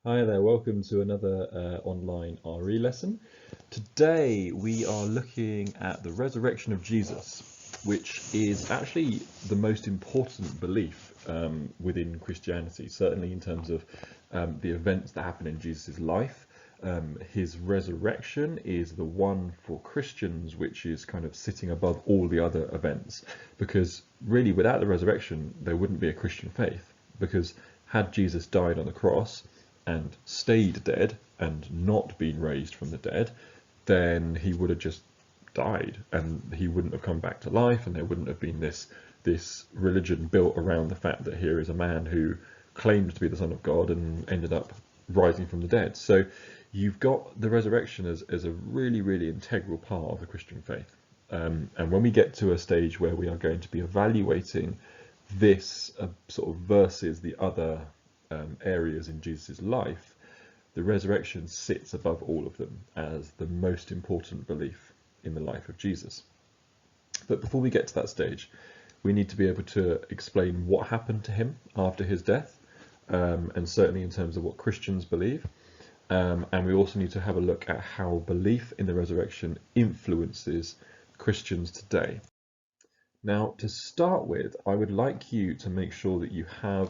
Hi there, welcome to another online RE lesson. Today we are looking at the resurrection of Jesus, which is actually the most important belief within Christianity, certainly in terms of the events that happen in Jesus' life. His resurrection is the one for Christians which is kind of sitting above all the other events, because really without the resurrection there wouldn't be a Christian faith, because had Jesus died on the cross and stayed dead and not been raised from the dead, then he would have just died and he wouldn't have come back to life, and there wouldn't have been this religion built around the fact that here is a man who claimed to be the Son of God and ended up rising from the dead. So you've got the resurrection as a really, really integral part of the Christian faith. And when we get to a stage where we are going to be evaluating this sort of versus the other areas in Jesus' life, the resurrection sits above all of them as the most important belief in the life of Jesus. But before we get to that stage, we need to be able to explain what happened to him after his death, and certainly in terms of what Christians believe. And we also need to have a look at how belief in the resurrection influences Christians today. Now, to start with, I would like you to make sure that you have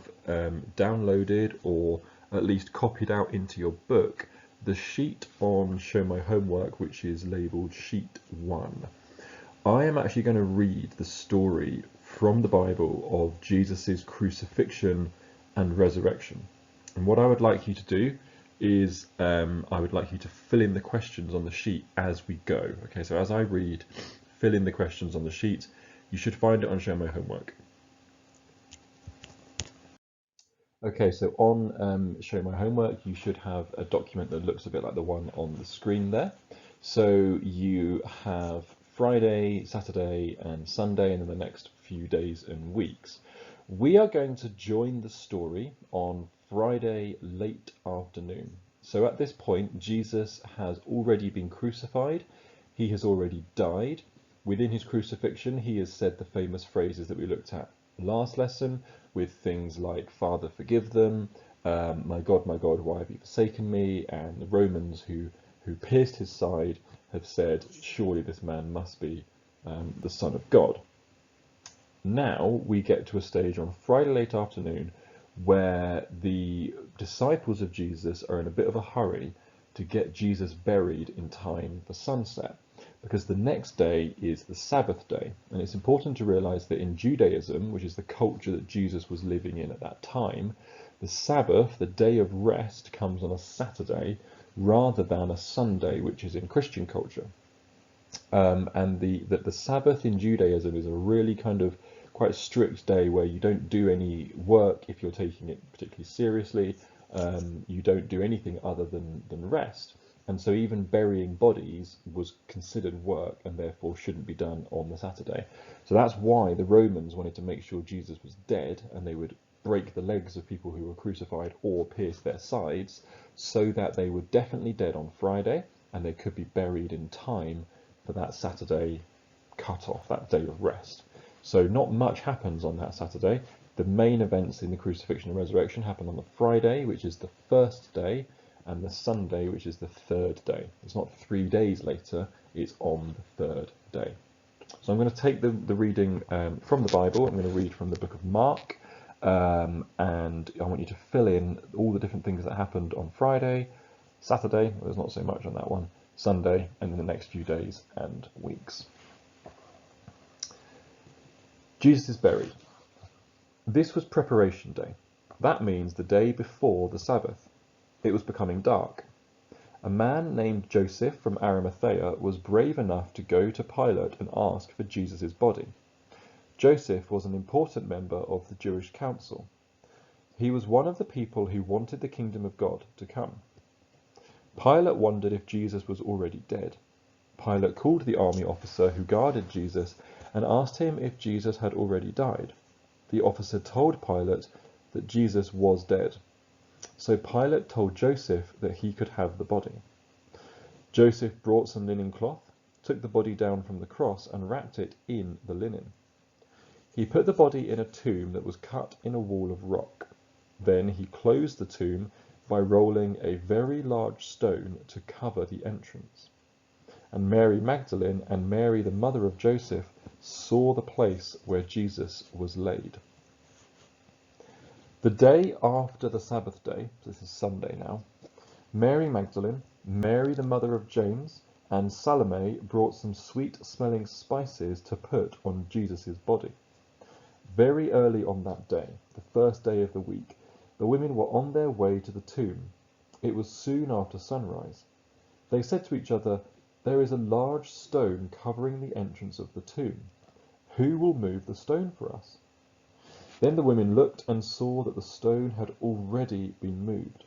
downloaded or at least copied out into your book the sheet on Show My Homework, which is labelled Sheet 1. I am actually going to read the story from the Bible of Jesus's crucifixion and resurrection. And what I would like you to do is I would like you to fill in the questions on the sheet as we go. Okay, so as I read, fill in the questions on the sheet. You should find it on Show My Homework. Okay, so on Show My Homework, you should have a document that looks a bit like the one on the screen there. So you have Friday, Saturday, and Sunday, and then the next few days and weeks. We are going to join the story on Friday late afternoon. So at this point, Jesus has already been crucified. He has already died. Within his crucifixion, he has said the famous phrases that we looked at last lesson, with things like, Father, forgive them, my God, why have you forsaken me? And the Romans who pierced his side have said, surely this man must be the Son of God. Now we get to a stage on Friday late afternoon where the disciples of Jesus are in a bit of a hurry to get Jesus buried in time for sunset, because the next day is the Sabbath day. And it's important to realize that in Judaism, which is the culture that Jesus was living in at that time, the Sabbath, the day of rest, comes on a Saturday rather than a Sunday, which is in Christian culture. And the Sabbath in Judaism is a really kind of quite strict day where you don't do any work if you're taking it particularly seriously. You don't do anything other than rest. And so even burying bodies was considered work and therefore shouldn't be done on the Saturday. So that's why the Romans wanted to make sure Jesus was dead, and they would break the legs of people who were crucified or pierce their sides, so that they were definitely dead on Friday and they could be buried in time for that Saturday cut-off, that day of rest. So not much happens on that Saturday. The main events in the crucifixion and resurrection happen on the Friday, which is the first day, and the Sunday, which is the third day. It's not 3 days later, it's on the third day. So I'm going to take the reading from the Bible. I'm going to read from the book of Mark, and I want you to fill in all the different things that happened on Friday, Saturday, well, there's not so much on that one, Sunday, and in the next few days and weeks. Jesus is buried. This was preparation day. That means the day before the Sabbath. It was becoming dark. A man named Joseph from Arimathea was brave enough to go to Pilate and ask for Jesus' body. Joseph was an important member of the Jewish council. He was one of the people who wanted the kingdom of God to come. Pilate wondered if Jesus was already dead. Pilate called the army officer who guarded Jesus and asked him if Jesus had already died. The officer told Pilate that Jesus was dead. So Pilate told Joseph that he could have the body. Joseph brought some linen cloth, took the body down from the cross and wrapped it in the linen. He put the body in a tomb that was cut in a wall of rock. Then he closed the tomb, by rolling a very large stone to cover the entrance. And Mary Magdalene and Mary, the mother of Joseph, saw the place where Jesus was laid. The day after the Sabbath day, this is Sunday now, Mary Magdalene, Mary the mother of James, and Salome brought some sweet-smelling spices to put on Jesus' body. Very early on that day, the first day of the week, the women were on their way to the tomb. It was soon after sunrise. They said to each other, "There is a large stone covering the entrance of the tomb. Who will move the stone for us?" Then the women looked and saw that the stone had already been moved.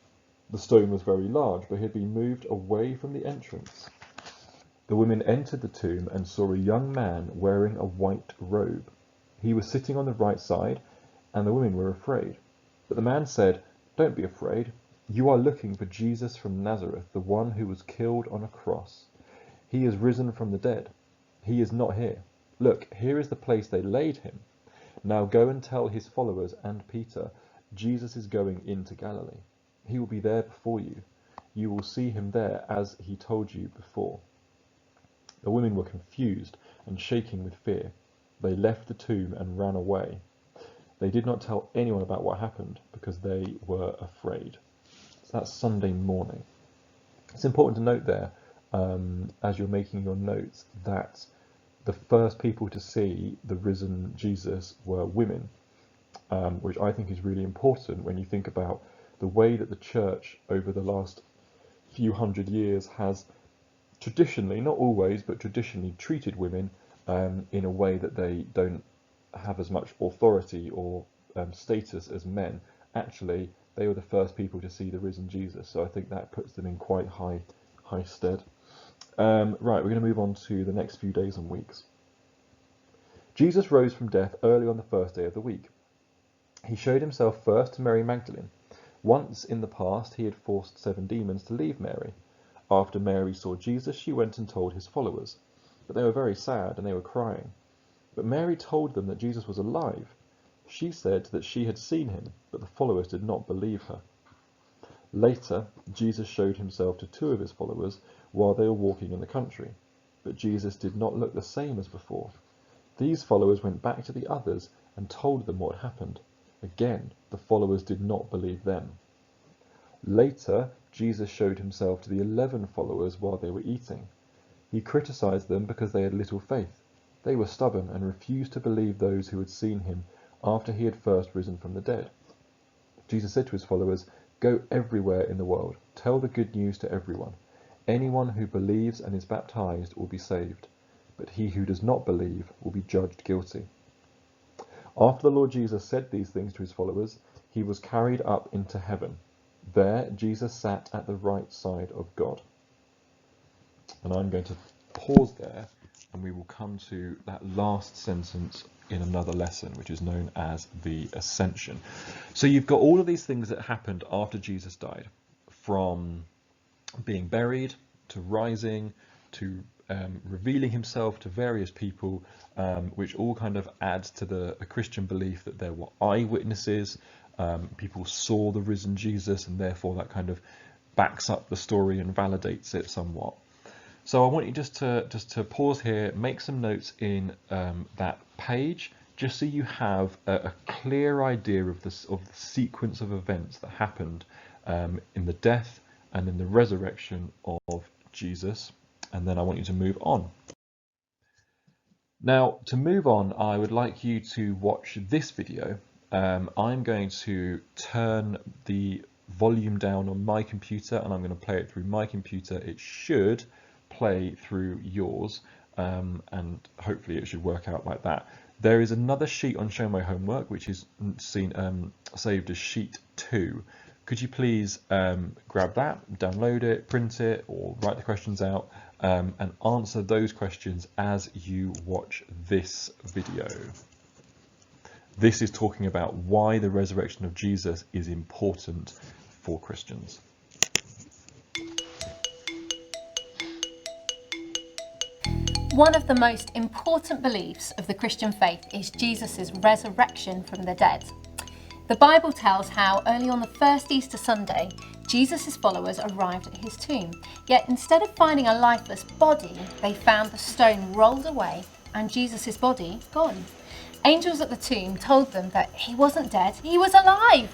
The stone was very large, but had been moved away from the entrance. The women entered the tomb and saw a young man wearing a white robe. He was sitting on the right side, and the women were afraid. But the man said, "Don't be afraid. You are looking for Jesus from Nazareth, the one who was killed on a cross. He is risen from the dead. He is not here. Look, here is the place they laid him. Now go and tell his followers and Peter, Jesus is going into Galilee. He will be there before you. You will see him there as he told you before." The women were confused and shaking with fear. They left the tomb and ran away. They did not tell anyone about what happened because they were afraid. So that's Sunday morning. It's important to note there, as you're making your notes, that the first people to see the risen Jesus were women, which I think is really important when you think about the way that the church over the last few hundred years has traditionally, not always, but traditionally treated women in a way that they don't have as much authority or status as men. Actually, they were the first people to see the risen Jesus, so I think that puts them in quite high stead. Right, we're going to move on to the next few days and weeks. Jesus rose from death early on the first day of the week. He showed himself first to Mary Magdalene. Once in the past, he had forced 7 demons to leave Mary. After Mary saw Jesus, she went and told his followers. But they were very sad and they were crying. But Mary told them that Jesus was alive. She said that she had seen him, but the followers did not believe her. Later, Jesus showed himself to 2 of his followers while they were walking in the country. But Jesus did not look the same as before. These followers went back to the others and told them what happened. Again, the followers did not believe them. Later, Jesus showed himself to the 11 followers while they were eating. He criticized them because they had little faith. They were stubborn and refused to believe those who had seen him after he had first risen from the dead. Jesus said to his followers, "Go everywhere in the world. Tell the good news to everyone. Anyone who believes and is baptized will be saved, but he who does not believe will be judged guilty." After the Lord Jesus said these things to his followers, he was carried up into heaven. There, Jesus sat at the right side of God. And I'm going to pause there, and we will come to that last sentence in another lesson, which is known as the ascension. So you've got all of these things that happened after Jesus died, from being buried to rising to revealing himself to various people, which all kind of adds to the Christian belief that there were eyewitnesses. People saw the risen Jesus, and therefore that kind of backs up the story and validates it somewhat. So I want you just to pause here, make some notes in that page, just so you have a clear idea of the sequence of events that happened in the death and in the resurrection of Jesus. And then I want you to move on. Now, to move on, I would like you to watch this video. I'm going to turn the volume down on my computer, and I'm going to play it through my computer. It should play through yours, and hopefully it should work out like that. There is another sheet on Show My Homework, which is saved as sheet 2. Could you please grab that, download it, print it, or write the questions out, and answer those questions as you watch this video. This is talking about why the resurrection of Jesus is important for Christians. One of the most important beliefs of the Christian faith is Jesus' resurrection from the dead. The Bible tells how early on the first Easter Sunday, Jesus' followers arrived at his tomb. Yet instead of finding a lifeless body, they found the stone rolled away and Jesus' body gone. Angels at the tomb told them that he wasn't dead, he was alive.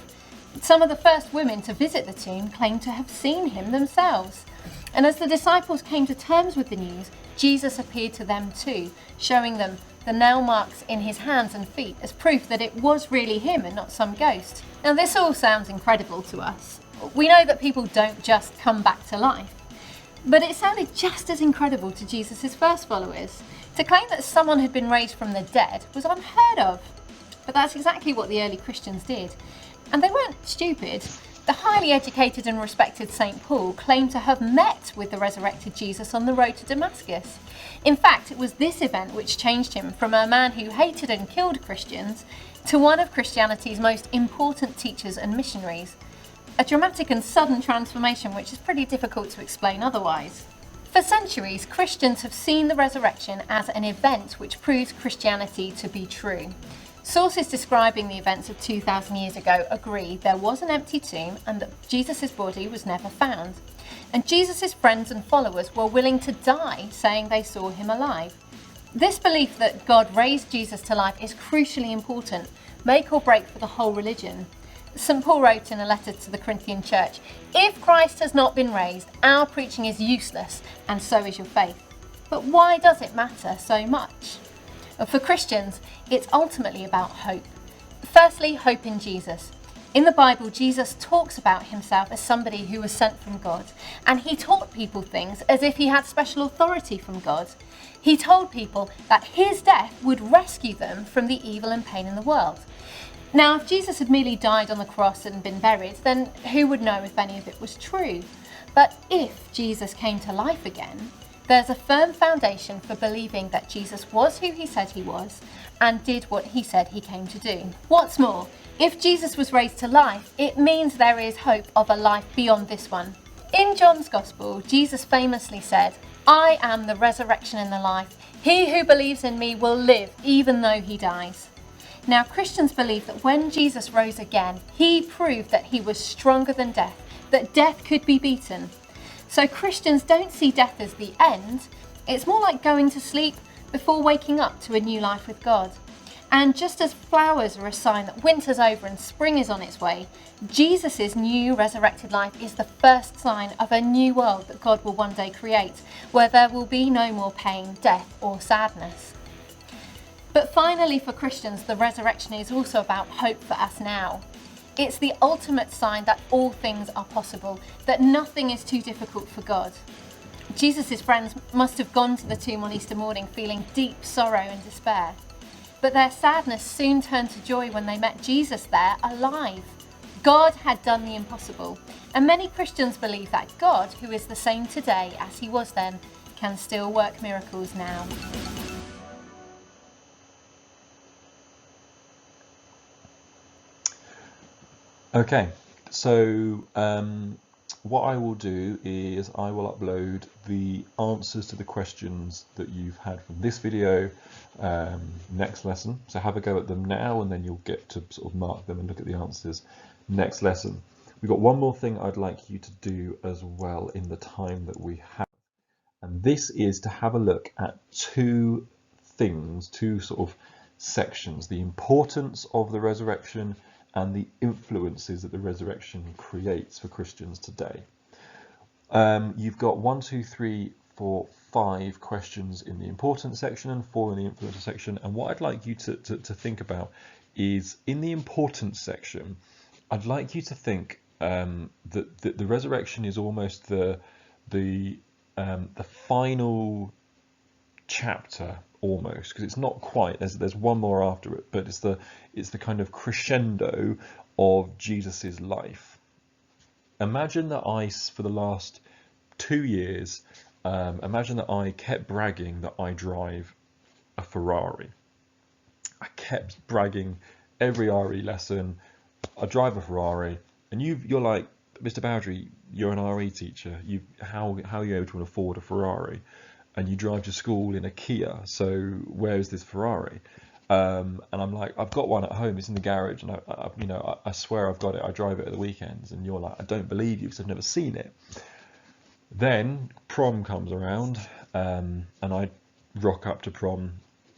Some of the first women to visit the tomb claimed to have seen him themselves. And as the disciples came to terms with the news, Jesus appeared to them too, showing them the nail marks in his hands and feet as proof that it was really him and not some ghost. Now this all sounds incredible to us. We know that people don't just come back to life, but it sounded just as incredible to Jesus' first followers. To claim that someone had been raised from the dead was unheard of, but that's exactly what the early Christians did. And they weren't stupid. The highly educated and respected St. Paul claimed to have met with the resurrected Jesus on the road to Damascus. In fact, it was this event which changed him from a man who hated and killed Christians to one of Christianity's most important teachers and missionaries. A dramatic and sudden transformation which is pretty difficult to explain otherwise. For centuries, Christians have seen the resurrection as an event which proves Christianity to be true. Sources describing the events of 2,000 years ago agree there was an empty tomb and that Jesus' body was never found. And Jesus' friends and followers were willing to die saying they saw him alive. This belief that God raised Jesus to life is crucially important, make or break for the whole religion. St. Paul wrote in a letter to the Corinthian church, "If Christ has not been raised, our preaching is useless, and so is your faith." But why does it matter so much? For Christians, it's ultimately about hope. Firstly, hope in Jesus. In the Bible, Jesus talks about himself as somebody who was sent from God, and he taught people things as if he had special authority from God. He told people that his death would rescue them from the evil and pain in the world. Now, if Jesus had merely died on the cross and been buried, then who would know if any of it was true? But if Jesus came to life again, there's a firm foundation for believing that Jesus was who he said he was and did what he said he came to do. What's more, if Jesus was raised to life, it means there is hope of a life beyond this one. In John's Gospel, Jesus famously said, "I am the resurrection and the life. He who believes in me will live even though he dies." Now, Christians believe that when Jesus rose again, he proved that he was stronger than death, that death could be beaten. So Christians don't see death as the end. It's more like going to sleep before waking up to a new life with God. And just as flowers are a sign that winter's over and spring is on its way, Jesus' new resurrected life is the first sign of a new world that God will one day create, where there will be no more pain, death or sadness. But finally, for Christians, the resurrection is also about hope for us now. It's the ultimate sign that all things are possible, that nothing is too difficult for God. Jesus' friends must have gone to the tomb on Easter morning feeling deep sorrow and despair. But their sadness soon turned to joy when they met Jesus there, alive. God had done the impossible. And many Christians believe that God, who is the same today as he was then, can still work miracles now. Okay, so what I will do is I will upload the answers to the questions that you've had from this video next lesson. So have a go at them now and then you'll get to sort of mark them and look at the answers next lesson. We've got one more thing I'd like you to do as well in the time that we have. And this is to have a look at two things, two sort of sections, the importance of the resurrection and the influences that the resurrection creates for Christians today. You've got 1, 2, 3, 4, 5 questions in the importance section and 4 in the influences section. And what I'd like you to think about is in the importance section, I'd like you to think that the resurrection is almost the final chapter, almost, because it's not quite, there's one more after it, but it's the kind of crescendo of Jesus's life. Imagine that for the last 2 years, imagine that I kept bragging that I drive a Ferrari. I kept bragging every RE lesson, I drive a Ferrari, and you're like, Mr. Bowdery, you're an RE teacher, how are you able to afford a Ferrari? And you drive to school in a Kia, so where is this Ferrari? And I'm like, I've got one at home. It's in the garage, and I swear I've got it. I drive it at the weekends, and you're like, I don't believe you because I've never seen it. Then prom comes around, and I rock up to prom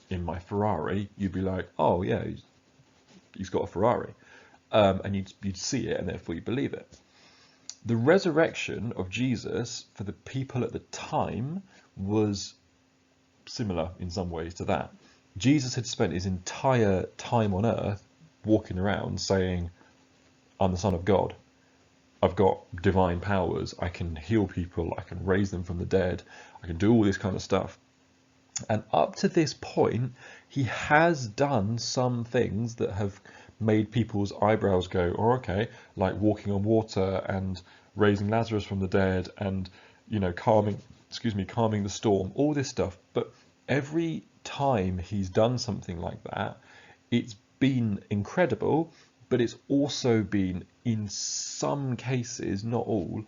in my Ferrari. You'd be like, oh yeah, he's got a Ferrari, and you'd see it, and therefore you believe it. The resurrection of Jesus for the people at the time was similar in some ways to that. Jesus had spent his entire time on earth walking around saying, I'm the Son of God. I've got divine powers. I can heal people. I can raise them from the dead. I can do all this kind of stuff. And up to this point, he has done some things that have made people's eyebrows go, oh, okay, like walking on water and raising Lazarus from the dead and, calming the storm, all this stuff. But every time he's done something like that, it's been incredible, but it's also been, in some cases, not all,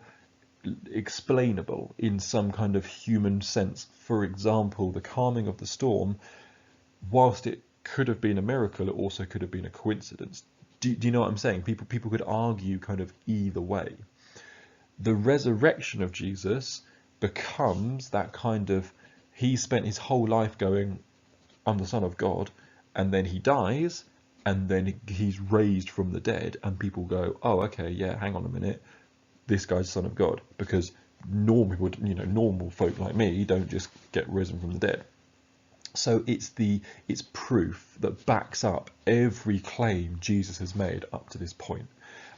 explainable in some kind of human sense. For example, the calming of the storm, whilst it could have been a miracle, it also could have been a coincidence. Do you know what I'm saying? People could argue kind of either way. The resurrection of Jesus becomes that kind of, he spent his whole life going, I'm the Son of God, and then he dies, and then he's raised from the dead, and people go, oh, okay, yeah, hang on a minute, this guy's Son of God, because normal folk like me don't just get risen from the dead. So it's proof that backs up every claim Jesus has made up to this point.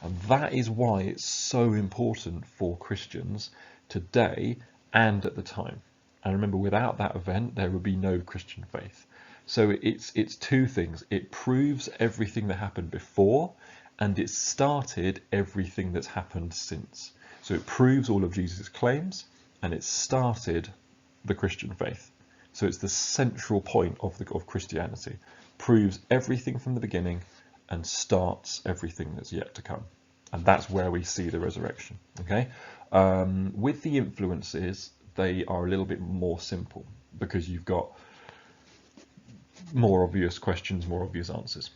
And that is why it's so important for Christians today and at the time. And remember, without that event, there would be no Christian faith. So it's two things. It proves everything that happened before, and it started everything that's happened since. So it proves all of Jesus' claims, and it started the Christian faith. So it's the central point of Christianity. Proves everything from the beginning and starts everything that's yet to come. And that's where we see the resurrection. Okay. With the influences, they are a little bit more simple because you've got more obvious questions, more obvious answers.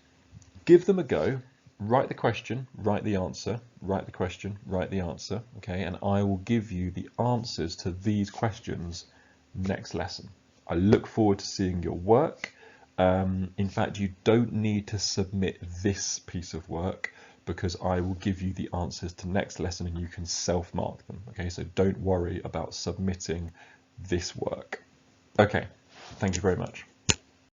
Give them a go. Write the question, write the answer, write the question, write the answer. Okay. And I will give you the answers to these questions next lesson. I look forward to seeing your work. In fact, you don't need to submit this piece of work because I will give you the answers to next lesson and you can self-mark them. Okay, so don't worry about submitting this work. Okay, thank you very much.